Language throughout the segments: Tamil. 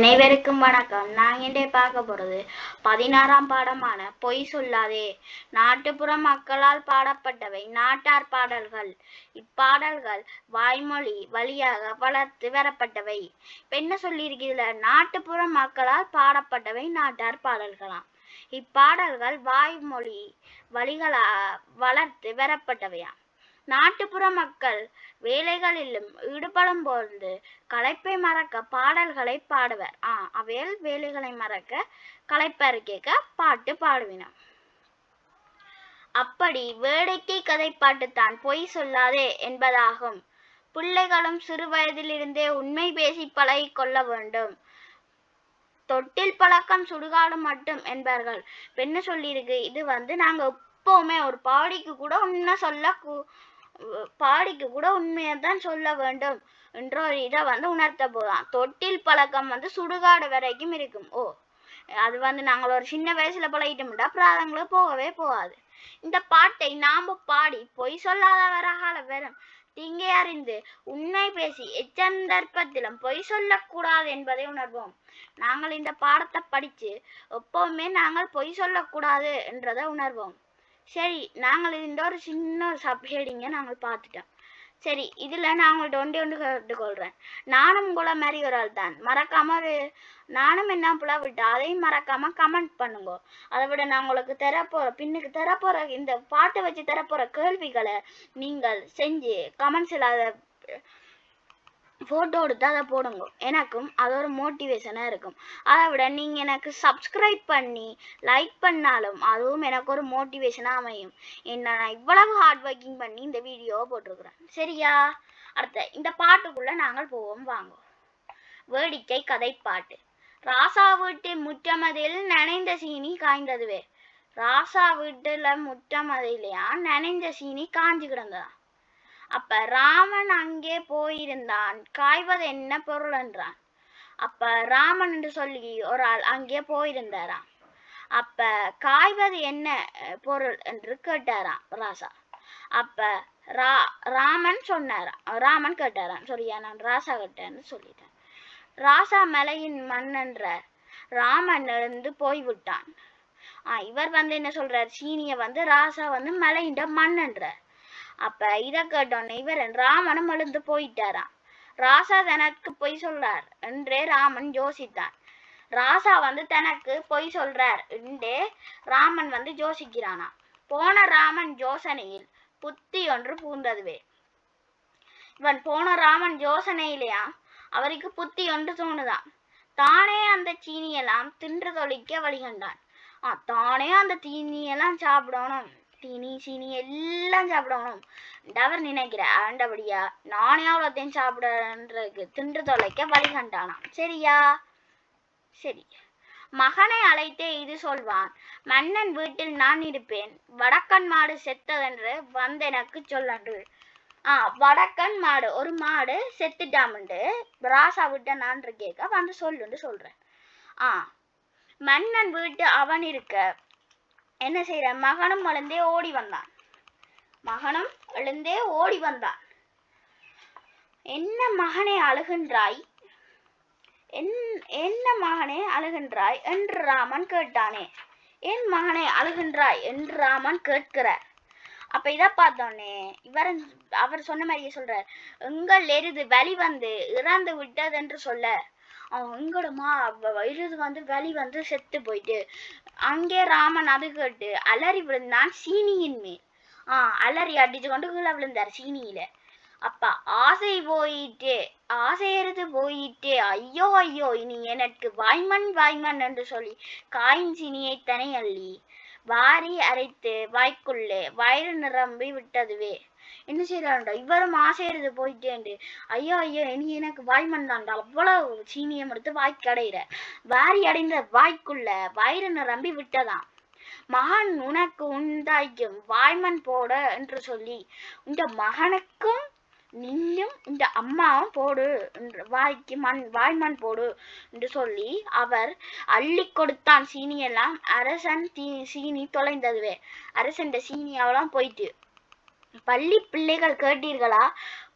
அனைவருக்கும் வணக்கம். நான் இன்றைய பார்க்க போறது 16ஆம் பாடமான பொய் சொல்லாதே. நாட்டுப்புற மக்களால் பாடப்பட்டவை நாட்டார் பாடல்கள். இப்பாடல்கள் வாய்மொழி வழியாக வளர்த்து வரப்பட்டவை. இப்ப என்ன சொல்லியிருக்கிறதுல நாட்டுப்புற மக்களால் பாடப்பட்டவை நாட்டார் பாடல்களாம். இப்பாடல்கள் வாய்மொழி வழிகளா வளர்த்து வரப்பட்டவையாம். நாட்டுப்புற மக்கள் வேலைகளிலும் ஈடுபடும் போது களைப்பை மறக்க பாடல்களை பாடுவர். அவையில் வேலைகளை மறக்க களைப்பறை கேட்க பாட்டு பாடுவினார். அப்படி வேடிக்கை கதைப்பாட்டுத்தான் பொய் சொல்லாதே என்பதாகும். பிள்ளைகளும் சிறு வயதிலிருந்தே உண்மை பேசி பழகி கொள்ள வேண்டும். தொட்டில் பழக்கம் சுடுகாடு மட்டும் என்பார்கள். என்ன சொல்லியிருக்கு, இது நாங்க எப்பவுமே ஒரு பாடிக்கு கூட உண்மையைத்தான் சொல்ல வேண்டும் என்ற ஒரு இதை உணர்த்த போதான். தொட்டில் பழக்கம் சுடுகாடு வரைக்கும் இருக்கும். அது நாங்கள் ஒரு சின்ன வயசுல பழகிட்டோம்டா பிராதங்களுக்கு போகவே போகாது. இந்த பாட்டை நாம பாடி பொய் சொல்லாதவராக வரும் தீங்கை அறிந்து உண்மை பேசி எச்சந்தர்ப்பத்திலும் பொய் சொல்லக்கூடாது என்பதை உணர்வோம். நாங்கள் இந்த பாடத்தை படிச்சு எப்பவுமே நாங்கள் பொய் சொல்லக்கூடாது என்றதை உணர்வோம். சரி, நாங்கள் இந்த ஒரு சின்ன சப்ஹெடிங்க நாங்கள் பார்த்துட்டோம். சரி, இதுல நான் உங்கள்கிட்ட ஒன்று கேட்டுக்கொள்றேன். நானும் உங்களை மாதிரி ஒரு ஆள் தான். மறக்காம நானும் என்ன புலா விட்டு அதையும் மறக்காம கமெண்ட் பண்ணுங்க. அதை விட நான் உங்களுக்கு பின்னுக்கு தரப்போற இந்த பாட்டை வச்சு தரப்போற கேள்விகளை நீங்கள் செஞ்சு கமெண்ட்ஸ்ல அதை போட்டோ எடுத்து அதை போடுங்க. எனக்கும் அது ஒரு மோட்டிவேஷனா இருக்கும். அதை விட நீங்க எனக்கு சப்ஸ்கிரைப் பண்ணி லைக் பண்ணாலும் அதுவும் எனக்கு ஒரு மோட்டிவேஷனா அமையும். நான் இவ்வளவு ஹார்ட் ஒர்க்கிங் பண்ணி இந்த வீடியோவை போட்டிருக்கிறேன். சரியா? அடுத்த இந்த பாட்டுக்குள்ள நாங்கள் போவோம் வாங்க. வேடிக்கை கதைப்பாட்டு. ராசா வீட்டு முற்றமதில் நனைந்த சீனி காய்ந்ததுவே. ராசா வீட்டுல முற்றமதிலையா நனைந்த சீனி காஞ்சி கிடந்ததா. அப்ப ராமன் அங்கே போயிருந்தான். காய்வது என்ன பொருள் என்றான். அப்ப ராமன் என்று சொல்லி ஒரு ஆள் அங்கே போயிருந்தாராம். அப்ப காய்வது என்ன பொருள் என்று கேட்டாராம் ராசா. அப்ப ராமன் கேட்டாராம். சரியா, நான் ராசா கேட்டேன்னு சொல்லிட்டேன். ராசா மலையின் மண் என்ற ராமன் இருந்து போய்விட்டான். இவர் என்ன சொல்றார், சீனிய ராசா மலையின்ற மண் என்றார். அப்ப இத கேட்டோன்னு இவர் ராமனும் எழுந்து போயிட்டாராம். ராசா தனக்கு பொய் சொல்றார் என்றே ராமன் யோசித்தான். ராசா தனக்கு பொய் சொல்றார் என்றே ராமன் யோசிக்கிறானா. போன ராமன் யோசனையில் புத்தி ஒன்று பூந்ததுவே. இவன் போன ராமன் யோசனையிலையா அவருக்கு புத்தி ஒன்று தோணுதான். தானே அந்த சீனியெல்லாம் தின்று தொழிக்க வழிகண்டான். தானே அந்த தீனியெல்லாம் சாப்பிடணும், சீனி எல்லாம் சாப்பிடணும் அவர் நினைக்கிற ஆண்டபடியா நானே அவ்வளோத்தையும் சாப்பிடன்றதுக்கு தின்று தொலைக்க வழிகண்டானாம். சரியா? சரி, மகனை அழைத்தே இது சொல்வான். மன்னன் வீட்டில் நான் இருப்பேன். வடக்கன் மாடு செத்ததென்று எனக்கு சொல்லன்று. வடக்கன் மாடு, ஒரு மாடு செத்துட்டாமண்டு ராசா விட்ட நான் கேட்க சொல்லுன்னு சொல்றேன். மன்னன் வீட்டு அவன் இருக்க என்ன செய்யற, மகனும் எழுந்தே ஓடி வந்தான். என்ன மகனே அழுகின்றாய் என்று ராமன் கேட்டானே. என் மகனை அழுகின்றாய் என்று ராமன் கேட்கிறார். அப்ப இத பார்த்தோன்னே அவர் சொன்ன மாதிரியே சொல்றார். எங்கள் எருது வலி இறந்து விட்டது என்று சொல்ல, எங்கடமா எருது வலி செத்து போயிட்டு அங்கே ராமன் அது கேட்டு அலறி விழுந்தான் சீனியின் மேல். அலறி அடிச்சு கொண்டு கீழே விழுந்தார் சீனியில. அப்ப ஆசையறுது போயிட்டே ஐயோ ஐயோ இனி எனக்கு வாய்மண் என்று சொல்லி காயின் சீனியை தனி அள்ளி வாரி அரைத்து வாய்க்குள்ளே வயிறு நிரம்பி விட்டதுவே. என்ன செய்யறாண்டா இவரும் ஆசையறுது போயிட்டேண்டு ஐயோ ஐயோ இனி எனக்கு வாய்மண் தாண்டா அவ்வளவு சீனியம் எடுத்து வாய்க்கடையிற வாரி அடைந்த வாய்க்குள்ள வயிறு நிரம்பி விட்டதாம். மகன் உனக்கு உண்டாய்க்கும் வாய்மண் போட என்று சொல்லி இந்த மகனுக்கும் நீயும் இந்த அம்மாவும் போடு என்று வாய்க்கு வாய்மண் போடு என்று சொல்லி அவர் அள்ளி கொடுத்தான் சீனியெல்லாம். அரசன் சீனி தொலைந்ததுவே. அரசன் சீனியாவெல்லாம் போயிட்டு. பள்ளி பிள்ளைகள் கேட்டீர்களா,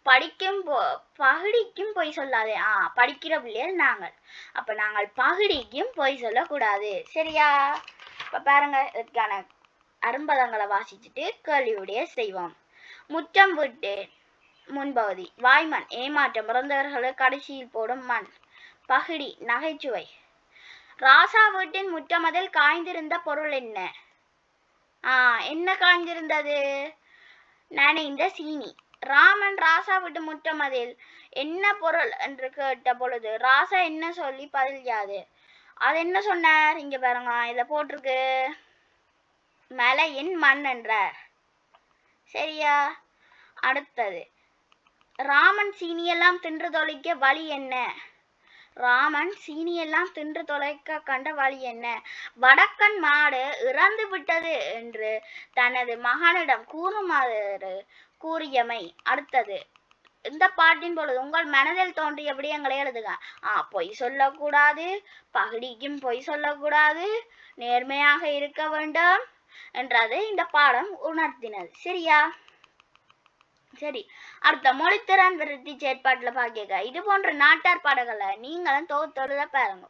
பகுடிக்கும் பொய் சொல்லாதே. படிக்கிற பிள்ளைகள் நாங்கள், அப்ப நாங்கள் பகுடிக்கும் பொய் சொல்லக்கூடாது. சரியா? இப்ப பாருங்க, இதுக்கான அரும்பதங்களை வாசிச்சுட்டு கேள்வியுடைய செய்வோம். முற்றம் வீட்டு முன்பகுதி வாய்மண் ஏமாற்றம், பிறந்தவர்களை கடைசியில் போடும் மண். பகுடி நகைச்சுவை. ராசா வீட்டின் முற்றமதில் காய்ந்திருந்த பொருள் என்ன? என்ன காய்ந்திருந்தது? நனைந்த சீனி. ராமன் ராசா வீட்டு முற்றமதில் என்ன பொருள் என்று கேட்ட பொழுது ராசா என்ன சொல்லி பதில் யாது? அது என்ன சொன்னார்? இங்க பாருங்க, இத போட்டிருக்கு, மலையின் மண் என்றார். சரியா? அடுத்தது, ராமன் சீனியெல்லாம் தின்று தொலைக்க வழி என்ன? ராமன் சீனியெல்லாம் தின்று தொலைக்க கண்ட வழி என்ன? வடக்கன் மாடு இறந்து விட்டது என்று தனது மகனிடம் கூறுமாறு கூறியமை. அடுத்தது, இந்த பாட்டின் பொழுது உங்கள் மனதில் தோன்றிய விடயங்களை எழுதுக. பொய் சொல்லக்கூடாது, பகுடிக்கும் பொய் சொல்லக்கூடாது, நேர்மையாக இருக்க வேண்டும் என்றது இந்த பாடம் உணர்த்தினது. சரியா? சரி, அடுத்த மொழித்திறன் விருத்தி செயற்பாட்டுல பாக்க, இது போன்ற நாட்டார் பாடல்களை நீங்களும் தொகுத்தெழுத பாருங்க.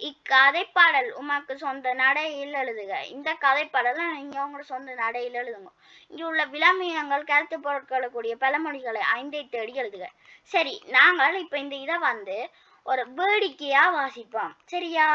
இக்கதை பாடல் உமக்கு சொந்த நடையில் எழுதுக. இந்த கதை பாடலை நீங்க உங்களோட சொந்த நடையில் எழுதுங்க. இங்க உள்ள விளம்பியங்கள் கருத்து பொருட்களுக்குரிய பழமொழிகளை 5 தேடி எழுதுக. சரி, நாங்கள் இப்ப இந்த இதை ஒரு வேடிக்கையா வாசிப்போம். சரியா?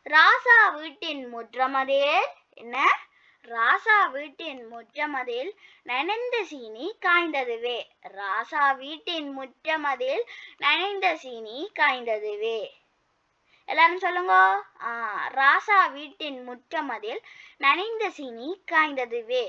ராசா வீட்டின் முற்றமதே என்ன? ராசா வீட்டின் முற்றமதில் நனைந்த சீனி காய்ந்ததுவே. ராசா வீட்டின் முற்றமதில் நனைந்த சீனி காய்ந்ததுவே. எல்லாரும் சொல்லுங்க. ராசா வீட்டின் முற்றமதில் நனைந்த சீனி காய்ந்ததுவே.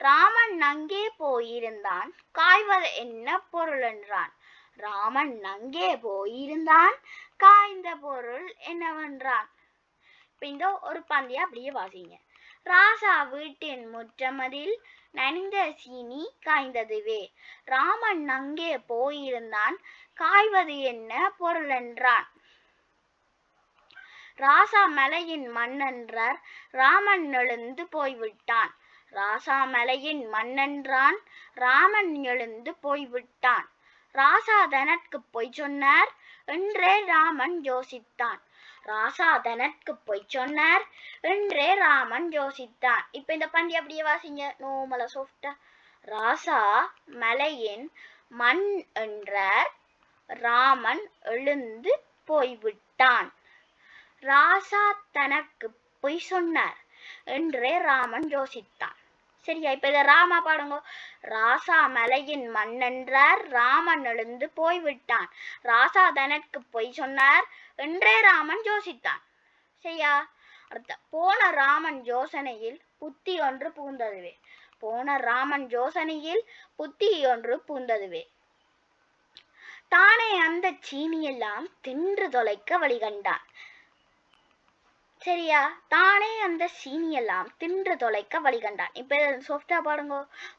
ராமன் அங்கே போயிருந்தான், காய்வது என்ன பொருள் என்றான். ராமன் அங்கே போயிருந்தான், காய்ந்த பொருள் என்னவென்றான். இப்ப இந்த ஒரு பந்தியா அப்படியே வாசிங்க. ராசா வீட்டின் முற்றமதில் நனைந்த சீனி காய்ந்ததுவே. ராமன் அங்கே போயிருந்தான், காய்வது என்ன பொருள் என்றான். ராசா மலையின் மண்ணென்றார், ராமன் எழுந்து போய்விட்டான். ராசா மலையின் மண்ணென்றான், ராமன் எழுந்து போய்விட்டான். ராசா தனக்கு பொய் சொன்னார் என்றே ராமன் யோசித்தான். ராசா தனக்கு பொய் சொன்னார் என்றே ராமன் யோசித்தான். இப்ப இந்த பண்டி அப்படியே வாசிங்க, நோமல சாஃப்டா. ராசா மலையின் மண் என்றார், ராமன் எழுந்து போய்விட்டான். ராசா தனக்கு பொய் சொன்னார் என்றே ராமன் யோசித்தான். சரியா? இப்ப இத ராமா பாடுங்க. ராசா மலையின் மண்ணென்றார், ராமன் எழுந்து போய்விட்டான். ராசா தனக்கு பொய் சொன்னார் என்றே ராமன் யோசித்தான். சரியா? அடுத்த, போன ராமன் யோசனையில் புத்தி ஒன்று புகுந்ததுவே. போன ராமன் யோசனையில் புத்தி ஒன்று புகுந்ததுவே. தானே அந்த சீனியெல்லாம் தின்று தொலைக்க வழிகண்டான். சரியா? தானே அந்த சீனியெல்லாம் தின்று தொலைக்க வழிகண்டான். இப்ப சாஃப்டா பாடுங்க.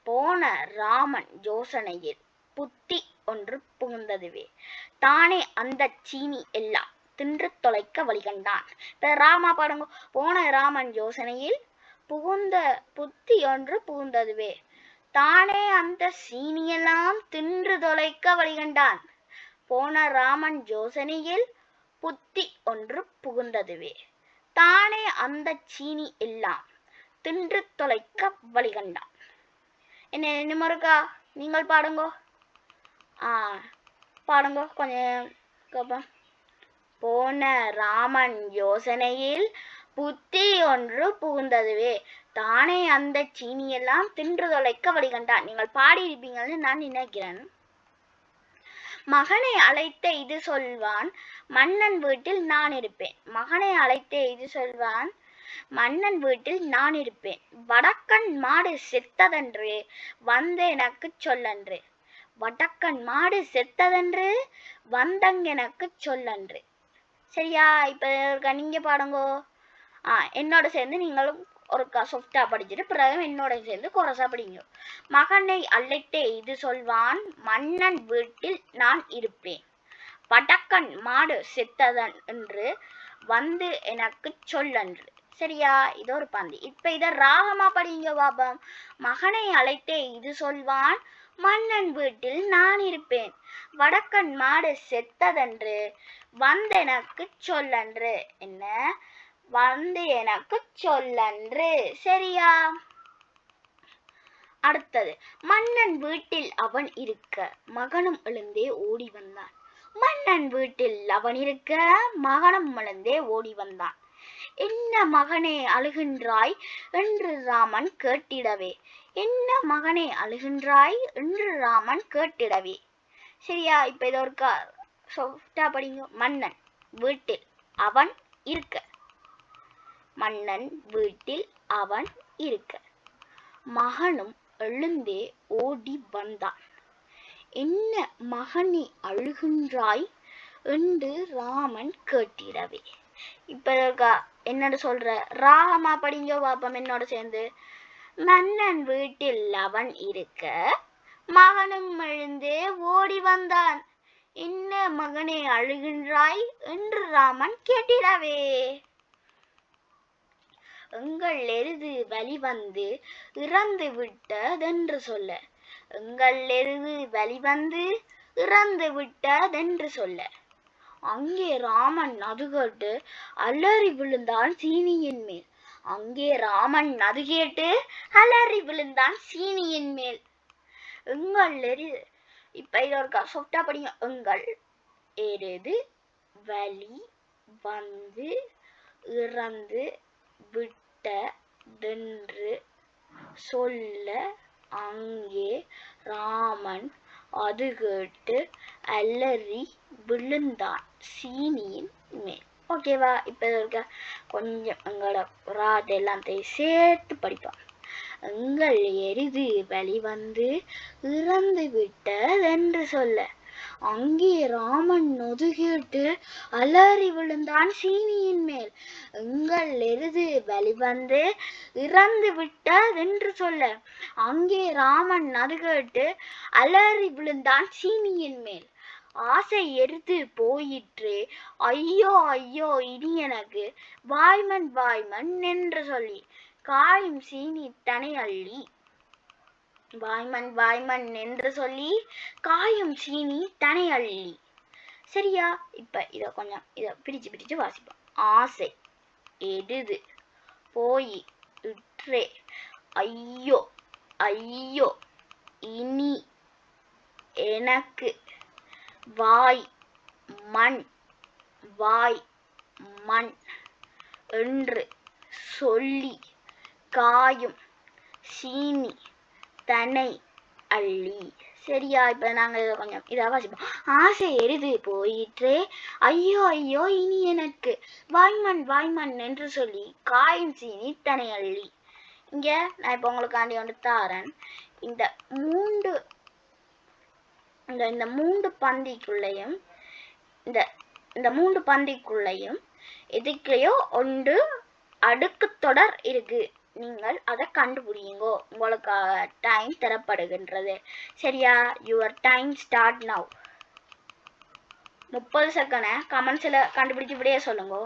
போன ராமன் யோசனையில் புத்தி ஒன்று புகுந்ததுவே. தானே அந்த சீனி எல்லாம் தின்று தொலைக்க வழிகண்டான். இப்ப ராமா பாடுங்க. போன ராமன் யோசனையில் புத்தி ஒன்று புகுந்ததுவே. தானே அந்த சீனியெல்லாம் தின்று தொலைக்க வழிகண்டான். போன ராமன் யோசனையில் புத்தி ஒன்று புகுந்ததுவே. தானே அந்த சீனி எல்லாம் தின்று தொலைக்க வழிகண்டான். என்ன முருகா, நீங்கள் பாடுங்கோ. பாடுங்கோ கொஞ்சம் கேப்போம். போன ராமன் யோசனையில் புத்தி ஒன்று புகுந்ததுவே. தானே அந்த சீனியெல்லாம் தின்று தொலைக்க வழிகண்டான். நீங்கள் பாடியிருப்பீங்கன்னு நான் நினைக்கிறேன். மகனை அழைத்த இது சொல்வான், மன்னன் வீட்டில் நான் இருப்பேன். மகனை அழைத்த இது சொல்வான், மன்னன் வீட்டில் நான் இருப்பேன். வடக்கன் மாடு செத்ததென்று வந்து எனக்கு சொல்லன்று. வடக்கன் மாடு செத்ததென்று வந்தங்க எனக்கு சொல்லன்று. சரியா? இப்ப நீங்க பாடுங்கோ. என்னோட சேர்ந்து நீங்களும் ஒரு சொஃப்டா படிச்சுட்டு பிறகு என்னோட சேர்ந்து கொரசா படிங்க. மகனை அழைத்தே இது சொல்வான், மன்னன் வீட்டில் நான் இருப்பேன். வடக்கன் மாடு செத்ததன் என்று வந்து எனக்கு சொல்லன்று. சரியா? இது ஒரு பந்தி. இப்ப இத ராகமா படிங்க பாப்போம். மகனை அழைத்தே இது சொல்வான், மன்னன் வீட்டில் நான் இருப்பேன். வடக்கன் மாடு செத்ததன்று வந்தெனக்கு சொல்லன்று. என்ன? வந்து எனக்கு சொல்லன்று. சரியா? அடுத்தது, மன்னன் வீட்டில் அவன் இருக்க மகனும் எழுந்தே ஓடி வந்தான். மன்னன் வீட்டில் அவன் இருக்க மகனும் எழுந்தே ஓடி வந்தான். என்ன மகனே அழுகின்றாய் என்று ராமன் கேட்டிடவே. என்ன மகனே அழுகின்றாய் என்று ராமன் கேட்டிடவே. சரியா? இப்ப இது ஒரு சொஃப்டா படிங்க. மன்னன் வீட்டில் அவன் இருக்க. மன்னன் வீட்டில் அவன் இருக்க மகனும் எழுந்தே ஓடி வந்தான். என்ன மகனே அழுகின்றாய் என்று ராமன் கேட்டிடவே. இப்ப என்னோட சொல்ற ராகமா படிங்க பாப்பம் என்னோட சேர்ந்து. மன்னன் வீட்டில் அவன் இருக்க மகனும் எழுந்தே ஓடி வந்தான். என்ன மகனே அழுகின்றாய் என்று ராமன் கேட்டிடவே. எங்கள் எருது வழிவந்து இறந்து விட்டதென்று சொல்ல. எங்கள் எருது வழிவந்து இறந்து விட்டதென்று சொல்ல. அங்கே ராமன் அது கேட்டு அலறி விழுந்தான் சீனியின் மேல். அங்கே ராமன் அது கேட்டு அலறி விழுந்தான் சீனியின் மேல். எங்கள் எருது. இப்ப இது ஒரு சொஃப்டா படிங்க. எங்கள் எருது வழி வந்து இறந்து விட்டதென்று சொல்ல. அங்கே ராமன் அது கேட்டு அலறி விழுந்தான் சீனியின் மேல். ஓகேவா? இப்ப இருக்க கொஞ்சம் எங்களோட ராதெல்லாம் சேர்த்து படிப்போம். எங்கள் எருது வழிவந்து இறந்து விட்டதென்று சொல்ல. அங்கே ராமன் நொது கேட்டு அலறி விழுந்தான் சீனியின் மேல். எங்கள் எருது வழிவந்து இறந்து விட்டதென்று சொல்ல. அங்கே ராமன் அது கேட்டு அலறி விழுந்தான் சீனியின் மேல். ஆசை எருது போயிற்றே, ஐயோ ஐயோ இனி எனக்கு வாய்மன் வாய்மன் என்று சொல்லி காயும் சீனி தனை அள்ளி. வாய்மன் வாய்மன் என்று சொல்லி காயும் சீனி தனை அள்ளி. சரியா? இப்ப இத கொஞ்சம் பிரிச்சு பிரிச்சு வாசிப்போம். ஆசை எருது போயிற்றே, ஐயோ ஐயோ இனி எனக்கு வாய் மண் வாய் மண் என்று சொல்லி காயும் சீனி தனை அள்ளி. சரியா? இப்ப நாங்க கொஞ்சம் இதா வாசிப்போம். ஆசை எருது போயிற்றே, ஐயோ ஐயோ இனி எனக்கு வாய்மண் வாய்மண் என்று சொல்லி காயும் சீனி தனை அள்ளி. இங்க நான் இப்ப உங்களுக்காண்டி வந்து தாரன். இந்த மூன்று பந்திக்குள்ளையும் இந்த மூன்று பந்திக்குள்ளையும் எதுக்கையோ ஒன்று அடுக்கு தொடர் இருக்கு. நீங்கள் அதை கண்டுபிடிங்கோ. உங்களுக்காக டைம் தரப்படுகின்றது. சரியா? Your time start now. 30 second கமெண்ட்ஸ்ல கண்டுபிடிச்சு விடைய சொல்லுங்க.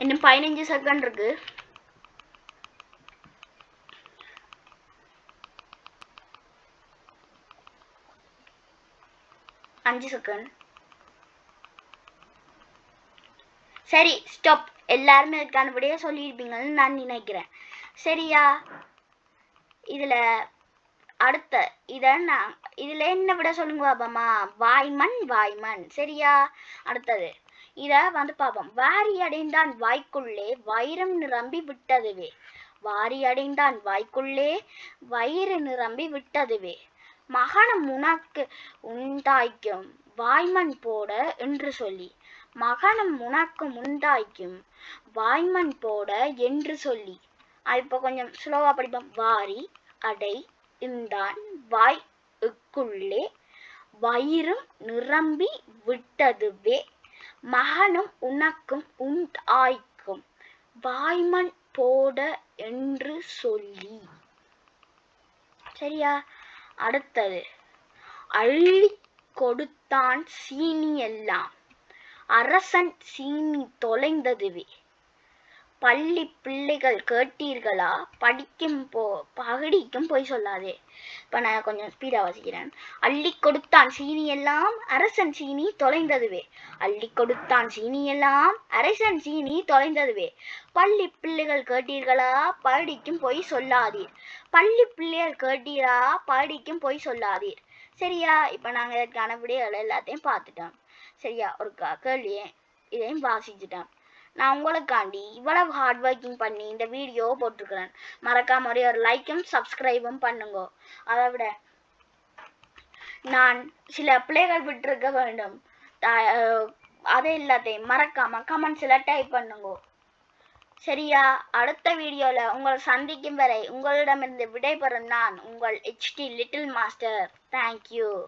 இன்னும் 15 செகண்ட் இருக்கு. அஞ்சு செகண்ட். சரி, ஸ்டாப். எல்லாருமே அதுக்கான விடைய சொல்லியிருப்பீங்கன்னு நான் நினைக்கிறேன். சரியா? இதுல அடுத்த இதுல என்ன விட சொல்லுங்க பாப்போமா? வாய்மண் வாய்மண். சரியா? அடுத்தது இத வந்து பாப்போம். வாரி அடைந்தான் வாய்க்குள்ளே வைரம் நிரம்பி விட்டதுவே. வாரி அடைந்தான் வாய்க்குள்ளே வயிறு நிரம்பி விட்டதுவே. மகனும் உனக்கு உண்டாய்க்கும் வாய்மண் போட என்று சொல்லி. மகனும் உனக்கு உண்டாய்க்கும் வாய்மண் போட என்று சொல்லி. இப்ப கொஞ்சம் ஸ்லோவா படிப்போம். வாரி அடை இந்தான் வாய்க்குள்ளே வயிறும் நிரம்பி விட்டதுவே. மகனும் உனக்கும் உண்டாய்க்கும் வாய்மண் போட என்று சொல்லி. சரியா? அடுத்தது, அள்ளி கொடுத்தான் சீனி எல்லாம் அரசன் சீனி தொலைந்ததுவே. பள்ளி பிள்ளைகள் கேட்டீர்களா, பகடிக்கும் போய் சொல்லாதே. இப்ப நான் கொஞ்சம் ஸ்பீடா வாசிக்கிறேன். அள்ளி கொடுத்தான் சீனி எல்லாம் அரசன் சீனி தொலைந்ததுவே. அள்ளி கொடுத்தான் சீனி எல்லாம் அரசன் சீனி தொலைந்ததுவே. பள்ளி பிள்ளைகள் கேட்டீர்களா, பகடிக்கும் போய் சொல்லாதீர். பள்ளி பிள்ளைகள் கேட்டீரா, பகடிக்கும் போய் சொல்லாதீர். சரியா? இப்ப நாங்க இதற்கான விடைகள் எல்லாத்தையும் பார்த்துட்டோம். சரியா? ஒரு கேள்வியே இதையும் வாசிச்சுட்டோம். நான் உங்களுக்காண்டி இவ்வளவு ஹார்ட் ஒர்க்கிங் பண்ணி இந்த வீடியோவை போட்டிருக்கிறேன். மறக்காம ஒரு லைக்கும் சப்ஸ்கிரைபும் பண்ணுங்க. அதை விட நான் சில பிள்ளைகள் விட்டுருக்க வேண்டும். அதை எல்லாத்தையும் மறக்காம கமெண்ட்ஸ்ல டைப் பண்ணுங்க. சரியா? அடுத்த வீடியோல உங்களை சந்திக்கும் வரை உங்களிடமிருந்து விடைபெறும் நான் உங்கள் HT லிட்டில் மாஸ்டர். தேங்க்யூ.